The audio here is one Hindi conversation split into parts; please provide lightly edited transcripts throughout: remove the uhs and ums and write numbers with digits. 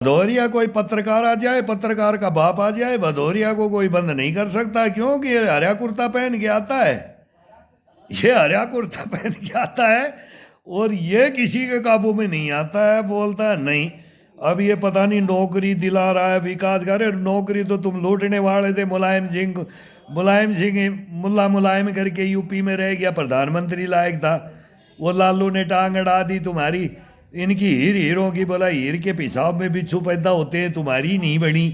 भदौरिया कोई पत्रकार आ जाए, पत्रकार का बाप आ जाए, भदौरिया को कोई बंद नहीं कर सकता, क्योंकि ये हरा कुर्ता पहन के आता है। ये हरा कुर्ता पहन के आता है और ये किसी के काबू में नहीं आता है। बोलता है नहीं, अब ये पता नहीं नौकरी दिला रहा है, विकास कर। नौकरी तो तुम लूटने वाले थे। मुलायम सिंह मुल्ला मुलायम करके यूपी में रह गया, प्रधानमंत्री लायक था। वो लालू ने टांग अड़ा दी तुम्हारी। इनकी हीरों की, बोला हीर के पेशाब में बिच्छू पैदा होते हैं, तुम्हारी नहीं बनी।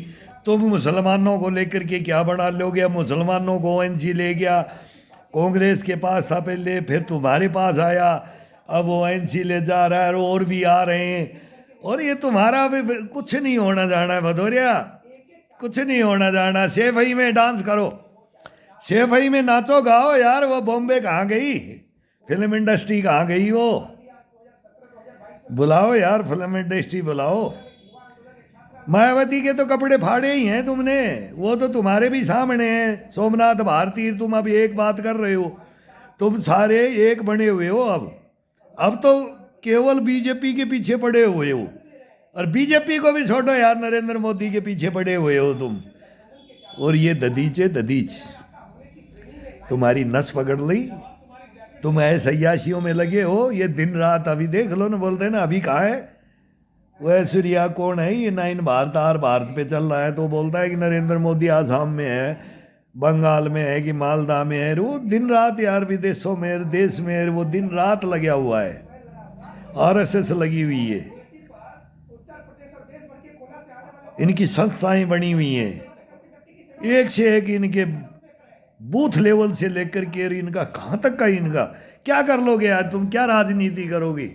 तुम मुसलमानों को लेकर के क्या बना लोगे? अब मुसलमानों को ओएनसी ले गया, कांग्रेस के पास था पहले, फिर तुम्हारे पास आया, अब ओएनसी ले जा रहा है और भी आ रहे हैं। और ये तुम्हारा अभी कुछ नहीं होना जाना है भदौरिया, कुछ नहीं होना जाना। सेफई में डांस करो, सेफई में नाचो गाओ यार। वो बॉम्बे कहाँ गई? फिल्म इंडस्ट्री कहाँ गई? वो बुलाओ यार, फिल्म इंडस्ट्री बुलाओ। मायावती के तो कपड़े फाड़े ही हैं तुमने, वो तो तुम्हारे भी सामने हैं। सोमनाथ भारती, तुम अब एक बात कर रहे हो, तुम सारे एक बने हुए हो। अब तो केवल बीजेपी के पीछे पड़े हुए हो, और बीजेपी को भी छोड़ो यार, नरेंद्र मोदी के पीछे पड़े हुए हो तुम। और ये ददीच तुम्हारी नस पकड़ ली, तुम ऐसे अय्याशियों में लगे हो ये दिन रात। अभी देख लो ना, बोलते ना अभी कहाँ है वो ऐश्वर्या, कौन है ये? 9 भारत आर भारत पे चल रहा है, तो बोलता है कि नरेंद्र मोदी आसाम में है, बंगाल में है, कि मालदा में है। वो दिन रात यार विदेशों में, देश में वो दिन रात लगा हुआ है। आरएसएस लगी हुई है, इनकी संस्थाएं बनी हुई हैं, एक से एक इनके बूथ लेवल से लेकर के इनका कहाँ तक का इनका। क्या कर लोगे यार तुम? क्या राजनीति करोगे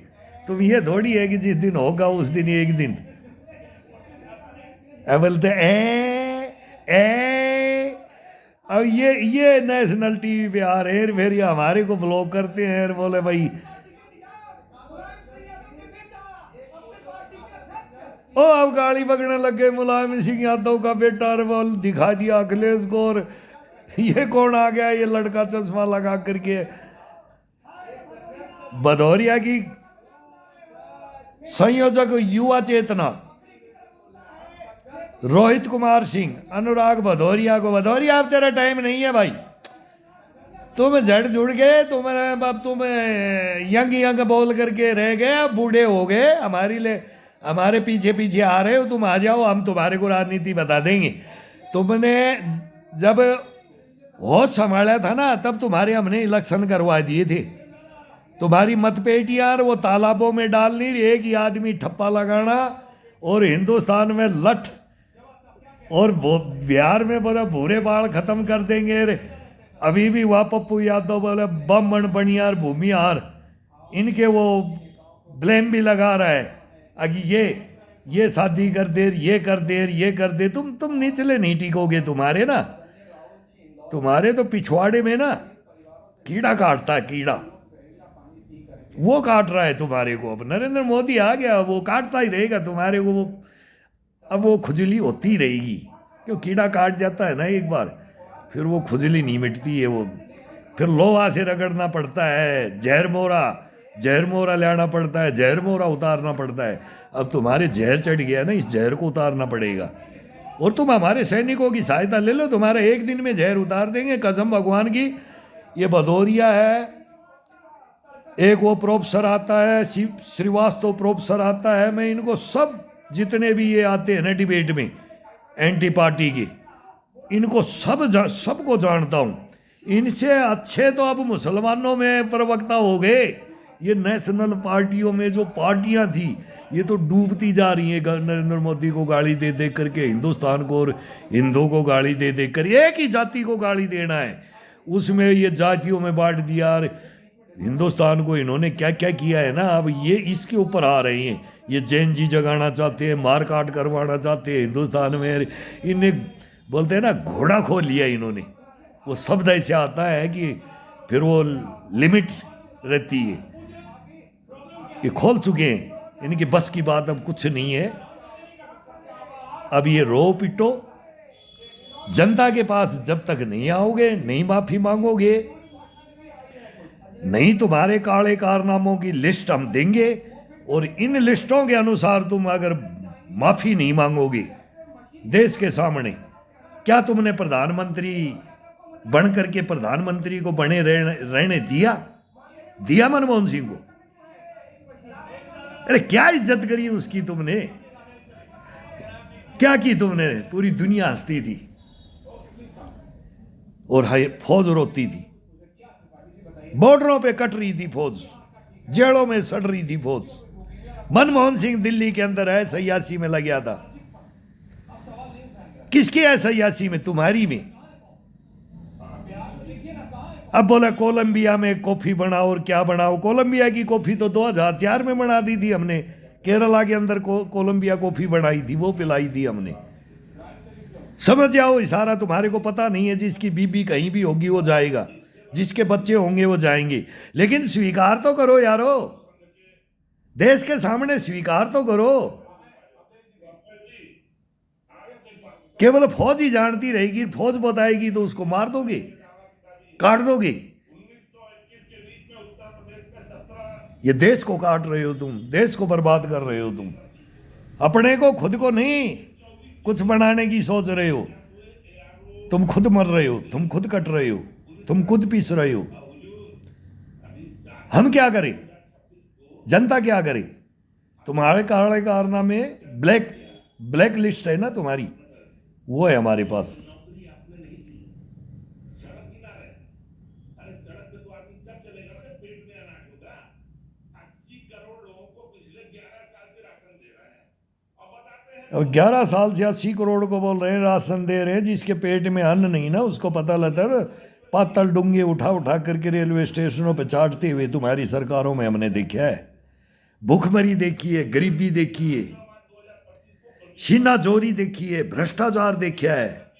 तुम? ये थोड़ी है कि जिस दिन होगा उस दिन एक दिन बोलते अब ये नेशनल टीवी पे आ रहे हैं, फिर ये हमारे को ब्लॉक करते हैं, बोले भाई ओ अब गाली बगने लग गए मुलायम सिंह यादव का बेटा। और वो दिखा दिया अखिलेश को, और ये कौन आ गया? ये लड़का चश्मा लगा करके। भदौरिया की संयोजक युवा चेतना रोहित कुमार सिंह, अनुराग भदौरिया को, भदौरिया अब तेरा टाइम नहीं है भाई, तुम झड़ जुड़ गए, तुम यंग यंग बोल करके रह गए, अब बूढ़े हो गए। हमारे पीछे पीछे आ रहे हो, तुम आ जाओ, हम तुम्हारे को राजनीति बता देंगे। तुमने जब होश संभाला था ना, तब तुम्हारे हमने इलेक्शन करवा दिए थे। तुम्हारी मतपेटियां वो तालाबों में डालनी, एक ही आदमी ठप्पा लगाना, और हिंदुस्तान में लठ, और वो बिहार में बोला भूरे बाल खत्म कर देंगे। अभी भी वह पप्पू यादव बोले बम बनियार भूमिहार, इनके वो ब्लेम भी लगा रहा है। अभी ये शादी कर दे, ये कर दे, ये कर दे। तुम निचले नहीं टिकोगे। तुम्हारे तो पिछवाड़े में ना कीड़ा काटता है, कीड़ा वो काट रहा है तुम्हारे को। अब नरेंद्र मोदी आ गया, वो काटता ही रहेगा तुम्हारे को। वो अब वो खुजली होती ही रहेगी, क्यों? कीड़ा काट जाता है ना एक बार, फिर वो खुजली नहीं मिटती है। वो फिर लोहा से रगड़ना पड़ता है, जहर मोरा लाना पड़ता है, जहर मोरा उतारना पड़ता है। अब तुम्हारे जहर चढ़ गया ना, इस जहर को उतारना पड़ेगा। और तुम हमारे सैनिकों की सहायता ले लो, तुम्हारा एक दिन में जहर उतार देंगे, कसम भगवान की। ये भदौरिया है, एक वो प्रोफेसर आता है, श्रीवास्तव प्रोफेसर आता है। मैं इनको सब जितने भी ये आते हैं ना डिबेट में एंटी पार्टी के, इनको सबको जानता हूं। इनसे अच्छे तो अब मुसलमानों में प्रवक्ता हो गए। ये नेशनल पार्टियों में जो पार्टियां थी, ये तो डूबती जा रही है। नरेंद्र मोदी को गाली दे दे करके, हिंदुस्तान को और हिंदू को गाली दे दे कर, एक ही जाति को गाली देना है, उसमें ये जातियों में बांट दिया। हिंदुस्तान को इन्होंने क्या क्या किया है ना, अब ये इसके ऊपर आ रहे हैं। ये जैन जी जगाना चाहते हैं, मार काट करवाना चाहते हैं हिंदुस्तान में। इन्हें बोलते हैं ना घोड़ा खोल लिया इन्होंने। वो शब्द ऐसे आता है कि फिर वो लिमिट रहती है। ये खोल चुके हैं, इनकी बस की बात अब कुछ नहीं है। अब ये रो पिटो, जनता के पास जब तक नहीं आओगे, नहीं माफी मांगोगे, नहीं तुम्हारे काले कारनामों की लिस्ट हम देंगे, और इन लिस्टों के अनुसार तुम अगर माफी नहीं मांगोगे देश के सामने? क्या तुमने प्रधानमंत्री बन करके प्रधानमंत्री को बने रहने दिया मनमोहन सिंह को? अरे क्या इज्जत करी उसकी तुमने, क्या की तुमने? पूरी दुनिया हंसती थी और फौज रोती थी, बॉर्डरों पे कट रही थी फौज, जेलों में सड़ रही थी फौज। मनमोहन सिंह दिल्ली के अंदर है 86 में लग गया था। किसकी है 86 में? तुम्हारी में। अब बोला कोलंबिया में कॉफी बनाओ और क्या बनाओ। कोलंबिया की कॉफी तो 2004 में बना दी थी हमने। केरला के अंदर कोलंबिया कॉफी बनाई थी, वो पिलाई थी हमने। समझ जाओ, इशारा तुम्हारे को पता नहीं है। जिसकी बीबी कहीं भी होगी वो जाएगा, जिसके बच्चे होंगे वो जाएंगे। लेकिन स्वीकार तो करो यारो, देश के सामने स्वीकार तो करो। केवल फौज ही जानती रहेगी, फौज बताएगी तो उसको मार दोगे, काट दोगे। ये देश को काट रहे हो तुम, देश को बर्बाद कर रहे हो तुम। अपने को, खुद को नहीं कुछ बनाने की सोच रहे हो। तुम खुद मर रहे हो, तुम खुद कट रहे हो, तुम खुद पीस रहे हो। हम क्या करें? जनता क्या करे? तुम्हारे कारनामे ब्लैक लिस्ट है ना तुम्हारी, वो है हमारे पास। अब 11 साल से 80 करोड़ को बोल रहे हैं राशन दे रहे हैं। जिसके पेट में अन्न नहीं ना उसको पता लगता है। पातल डूंगे उठा उठा करके रेलवे स्टेशनों पे चाटते हुए तुम्हारी सरकारों में हमने देखा है। भूखमरी देखी है, गरीबी देखी है, शीनाजोरी देखी है, भ्रष्टाचार देखा है,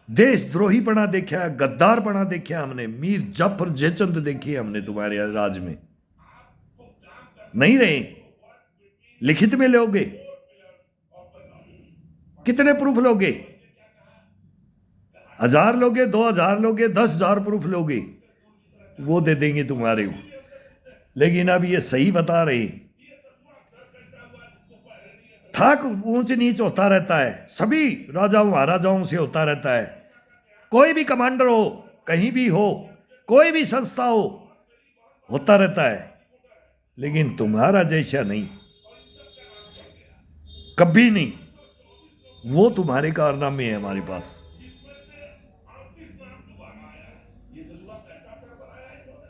देशद्रोहीपना देखा है, गद्दारपना देखा है हमने। मीर जाफर जयचंद देखी है हमने तुम्हारे राज में। नहीं रहे? लिखित में लोगे? कितने प्रूफ लोगे? 1000 लोगे, 2000 लोगे, 10,000 प्रूफ लोगे, वो दे देंगे तुम्हारे को। लेकिन अब ये सही बता रहे, ठाक ऊंच नीच होता रहता है, सभी राजाओं महाराजाओं से होता रहता है। कोई भी कमांडर हो, कहीं भी हो, कोई भी संस्था हो, होता रहता है। लेकिन तुम्हारा जैसा नहीं, कभी नहीं। वो तुम्हारे कारनामे है हमारे पास।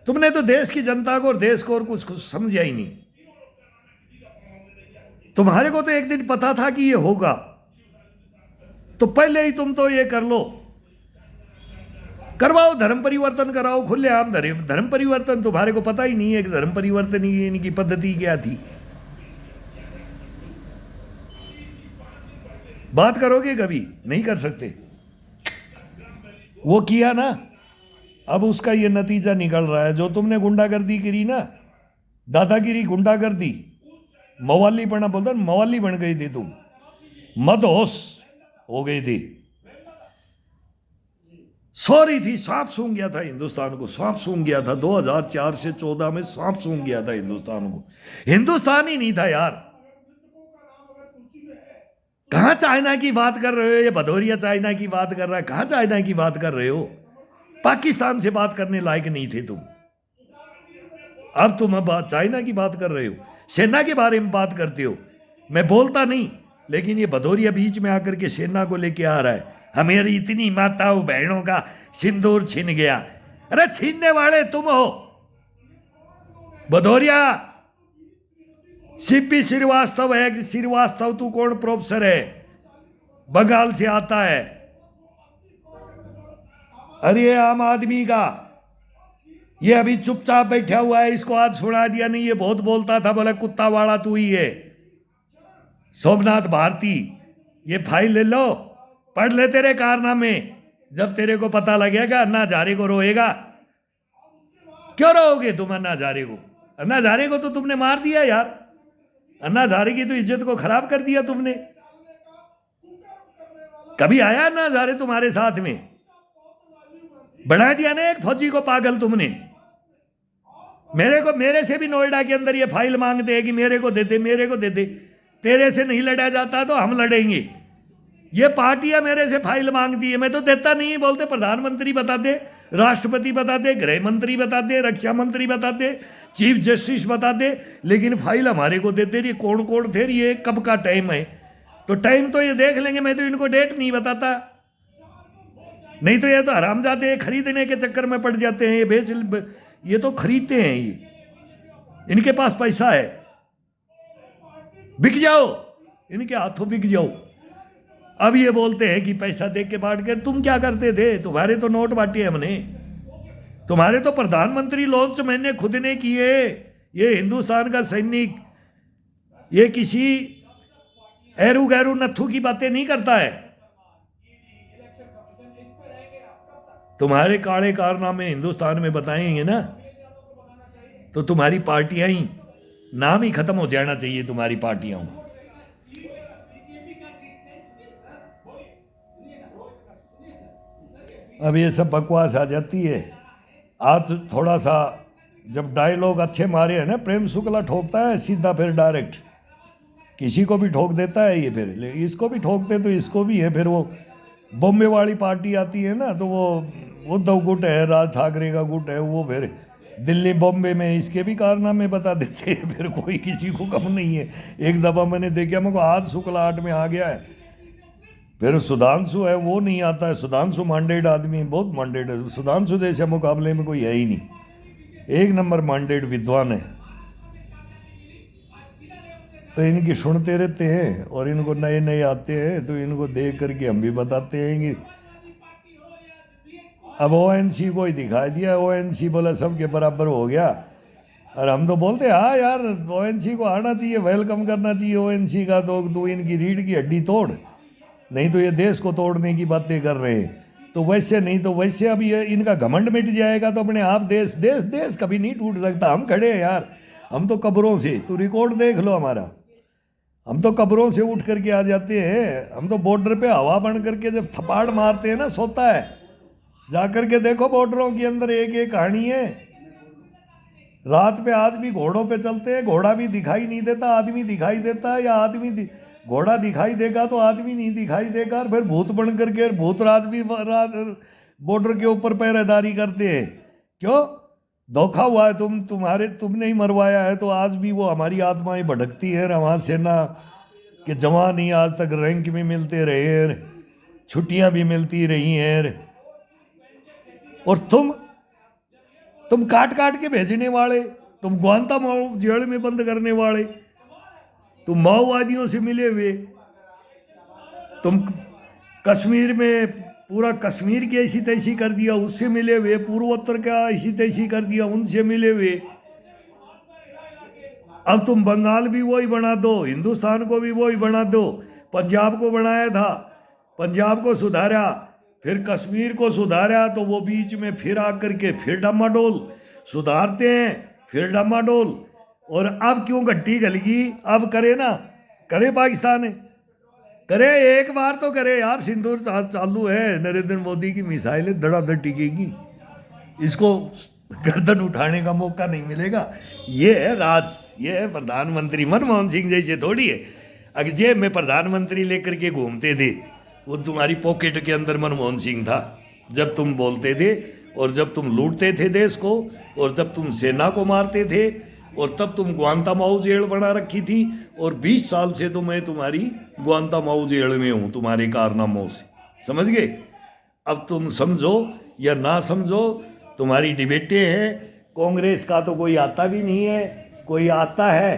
तुमने तो देश की जनता को और देश को और कुछ समझा ही नहीं। तुम्हारे को तो एक दिन पता था कि ये होगा, तो पहले ही तुम तो ये कर लो, करवाओ, धर्म परिवर्तन कराओ खुलेआम। धर्म परिवर्तन तुम्हारे को पता ही नहीं है कि धर्म परिवर्तन इनकी पद्धति क्या थी। बात करोगे कभी? नहीं कर सकते। वो किया ना, अब उसका ये नतीजा निकल रहा है। जो तुमने गुंडागर्दी करी ना, दादागिरी, गुंडागर्दी, मवालीपना बोलता, मवाली बन गई थी तुम, मदहोश हो गई थी। सॉरी थी, सांप सूंघ गया था हिंदुस्तान को, सांप सूंघ गया था 2004 से 14 में, सांप सूंघ गया था हिंदुस्तान को। हिंदुस्तान ही नहीं था यार। कहां चाइना की बात कर रहे हो? ये भदौरिया चाइना की बात कर रहा है। कहां चाइना की बात कर रहे हो? पाकिस्तान से बात करने लायक नहीं थे तुम। अब तुम चाइना की बात कर रहे हो, सेना के बारे में बात करते हो। मैं बोलता नहीं, लेकिन ये भदौरिया बीच में आकर के सेना को लेके आ रहा है। हमारी इतनी माताओं बहनों का सिंदूर छीन गया। अरे छीनने वाले तुम हो भदौरिया। सीपी श्रीवास्तव है कि श्रीवास्तव, तू कौन प्रोफेसर है? बंगाल से आता है। अरे आम आदमी का ये अभी चुपचाप बैठा हुआ है, इसको आज सुना दिया नहीं। ये बहुत बोलता था, बोला कुत्ता वाला तू ही है। सोमनाथ भारती, ये फाइल ले लो, पढ़ ले तेरे कारनामे। जब तेरे को पता लगेगा अन्ना हजारे को रोएगा। क्यों रोओगे तुम अन्ना हजारे को? अन्ना हजारे को तो तुमने मार दिया यार। अन्ना हजारे की तो इज्जत को खराब कर दिया तुमने। कभी आया अन्ना हजारे तुम्हारे साथ में? बना दिया ना एक फौजी को पागल तुमने। मेरे से भी नोएडा के अंदर ये फाइल मांगते हैं कि मेरे को दे दे, मेरे को दे दे। तेरे से नहीं लड़ा जाता तो हम लड़ेंगे। ये पार्टियां मेरे से फाइल मांगती है, मैं तो देता नहीं। बोलते प्रधानमंत्री बता दे, राष्ट्रपति बता दे, गृह मंत्री बता दे, रक्षा मंत्री बता दे, चीफ जस्टिस बता दे, लेकिन फाइल हमारे को देते रही। कौन कौन थे, ये कब का टाइम है, तो टाइम तो ये देख लेंगे। मैं तो इनको डेट नहीं बताता, नहीं तो ये तो हरामजादे खरीदने के चक्कर में पड़ जाते हैं। ये तो खरीदते हैं, ये इनके पास पैसा है, बिक जाओ, इनके हाथों बिक जाओ। अब ये बोलते हैं कि पैसा दे के बांट के। तुम क्या करते थे, तुम्हारे तो नोट बांटे हमने, तुम्हारे तो प्रधानमंत्री लॉन्च मैंने खुद ने किए। ये हिंदुस्तान का सैनिक, ये किसी एरू गैरू नत्थू की बातें नहीं करता है। तुम्हारे काले कारनामे हिंदुस्तान में बताएंगे ना, तो तुम्हारी पार्टियां ही, नाम ही खत्म हो जाना चाहिए तुम्हारी पार्टियों का। अब ये सब बकवास आ जाती है। आज थोड़ा सा जब डायलॉग अच्छे मारे हैं ना, प्रेम शुक्ला ठोकता है सीधा, फिर डायरेक्ट किसी को भी ठोक देता है ये, फिर इसको भी ठोकते तो इसको भी है। फिर वो बॉम्बे वाली पार्टी आती है ना, तो वो उद्धव गुट है, राज ठाकरे का गुट है, वो फिर दिल्ली बॉम्बे में इसके भी कारनामे बता देते हैं। फिर कोई किसी को कम नहीं है। एक दफ़ा मैंने देखा, मेरे को आज शुक्ला 8 में आ गया है। फिर सुधांशु है, वो नहीं आता है। सुधांशु मांडेड आदमी, बहुत मांडेड है। सुधांशु जैसे मुकाबले में कोई है ही नहीं, एक नंबर मांडेड विद्वान है। तो इनकी सुनते रहते हैं, और इनको नए नए आते हैं तो इनको देख करके हम भी बताते हैं कि अब ओएनसी को ही दिखा दिया, ओएनसी बोला सबके बराबर हो गया। और हम तो बोलते हाँ यार, ओएनसी को आना चाहिए, वेलकम करना चाहिए ओएनसी का। तो इनकी रीढ़ की हड्डी तोड़, नहीं तो ये देश को तोड़ने की बातें कर रहे हैं। तो वैसे नहीं तो वैसे अब ये इनका घमंड मिट जाएगा तो अपने आप देश देश देश कभी नहीं टूट सकता। हम खड़े हैं यार, हम तो कब्रों से, तू रिकॉर्ड देख लो हमारा, हम तो कब्रों से उठ करके आ जाते हैं। हम तो बॉर्डर पे हवा बन करके जब थपाड़ मारते हैं ना, सोता है, जा करके देखो बॉर्डरों के अंदर एक एक कहानी है। रात पे आज भी घोड़ों पे चलते हैं, घोड़ा भी दिखाई नहीं देता, आदमी दिखाई देता है, या घोड़ा दिखाई देगा तो आदमी नहीं दिखाई देगा। और फिर भूत बन करके भूतराज भी बॉर्डर के ऊपर पहरेदारी करते हैं। क्यों? धोखा हुआ है, तुमने ही मरवाया है। तो आज भी वो हमारी आत्माएं भटकती है। हमारा सेना के जवान ही आज तक रैंक में मिलते रहे हैं, छुट्टियां भी मिलती रही हैं। और तुम काट काट के भेजने वाले, तुम ग्वांतानामो जेल में बंद करने वाले, तुम माओवादियों से मिले हुए, तुम कश्मीर में पूरा कश्मीर की ऐसी तैसी कर दिया, उससे मिले हुए, पूर्वोत्तर का ऐसी तैसी कर दिया, उनसे मिले हुए। अब तुम बंगाल भी वही बना दो, हिंदुस्तान को भी वही बना दो। पंजाब को बनाया था, पंजाब को सुधारा, फिर कश्मीर को सुधारा, तो वो बीच में फिर आकर के फिर डामाडोल, सुधारते हैं फिर डामाडोल। और अब क्यों घट्टी गलगी? अब करे ना, करे पाकिस्तान है, करे एक बार तो करे यार। सिंदूर चालू है, नरेंद्र मोदी की मिसाइलें धड़ाधड़ टिकेगी, इसको गर्दन उठाने का मौका नहीं मिलेगा। ये है राज, ये है प्रधानमंत्री। मनमोहन सिंह जैसे थोड़ी है, अगर जेब में प्रधानमंत्री लेकर के घूमते थे, वो तुम्हारी पॉकेट के अंदर मनमोहन सिंह था जब तुम बोलते थे, और जब तुम लूटते थे देश को, और जब तुम सेना को मारते थे, और तब तुम ग्वांतानामो जेल बना रखी थी। और 20 साल से तो मैं तुम्हारी ग्वांतानामो जेल में हूँ तुम्हारे कारनामों से, समझ गए? अब तुम समझो या ना समझो, तुम्हारी डिबेटें हैं। कांग्रेस का तो कोई आता भी नहीं है, कोई आता है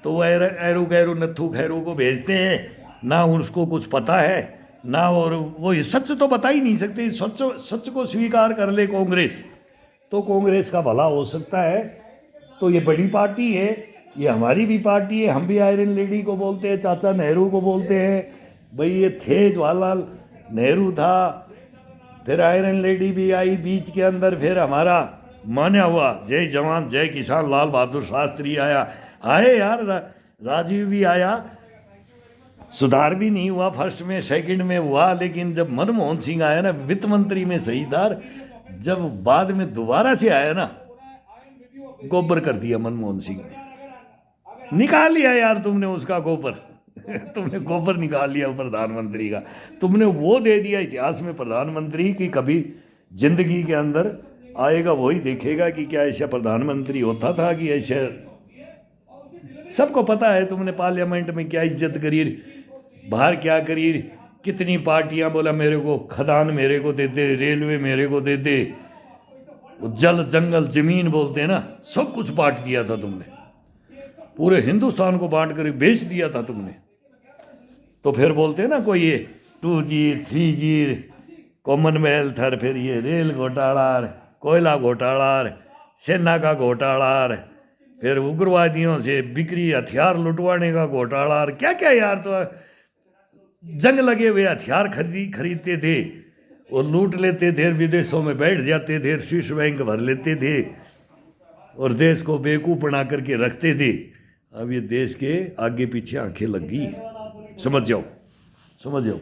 तो वह एरू गैरू नत्थू खैरू को भेजते हैं, ना उसको कुछ पता है ना, और वो सच तो बता ही नहीं सकते। सच को स्वीकार कर ले कांग्रेस, तो कांग्रेस का भला हो सकता है। तो ये बड़ी पार्टी है, ये हमारी भी पार्टी है। हम भी आयरन लेडी को बोलते हैं, चाचा नेहरू को बोलते हैं। भाई ये थे, जवाहरलाल नेहरू था, फिर आयरन लेडी भी आई बीच के अंदर, फिर हमारा मान्या हुआ जय जवान जय किसान लाल बहादुर शास्त्री आए यार, राजीव भी आया। सुधार भी नहीं हुआ, फर्स्ट में सेकंड में हुआ, लेकिन जब मनमोहन सिंह आया ना, वित्त मंत्री में सहीदार, जब बाद में दोबारा से आया ना, गोबर कर दिया मनमोहन सिंह ने, निकाल लिया यार तुमने उसका गोबर। तुमने गोबर निकाल लिया प्रधानमंत्री का, तुमने वो दे दिया इतिहास में प्रधानमंत्री की कभी जिंदगी के अंदर आएगा वही देखेगा कि क्या ऐसा प्रधानमंत्री होता था कि ऐसे। सबको पता है तुमने पार्लियामेंट में क्या इज्जत करी, बाहर क्या करी, कितनी पार्टियां, बोला मेरे को खदान मेरे को दे दे, रेलवे मेरे को दे दे, जल जंगल जमीन बोलते हैं ना, सब कुछ बांट दिया था तुमने, पूरे हिंदुस्तान को बांट कर बेच दिया था तुमने। तो फिर बोलते हैं ना कोई ये 2G 3G कॉमनवेल्थ, फिर ये रेल घोटाला, कोयला घोटाला, सेना का घोटाला, फिर उग्रवादियों से बिक्री हथियार लुटवाने का घोटाला, क्या क्या यार। तो जंग लगे हुए हथियार खरीदते थे, वो लूट लेते थे, विदेशों में बैठ जाते थे, स्विस बैंक भर लेते थे और देश को बेवकूफ़ बना करके रखते थे। अब ये देश के आगे पीछे आंखें लग गई, समझ जाओ, समझ जाओ।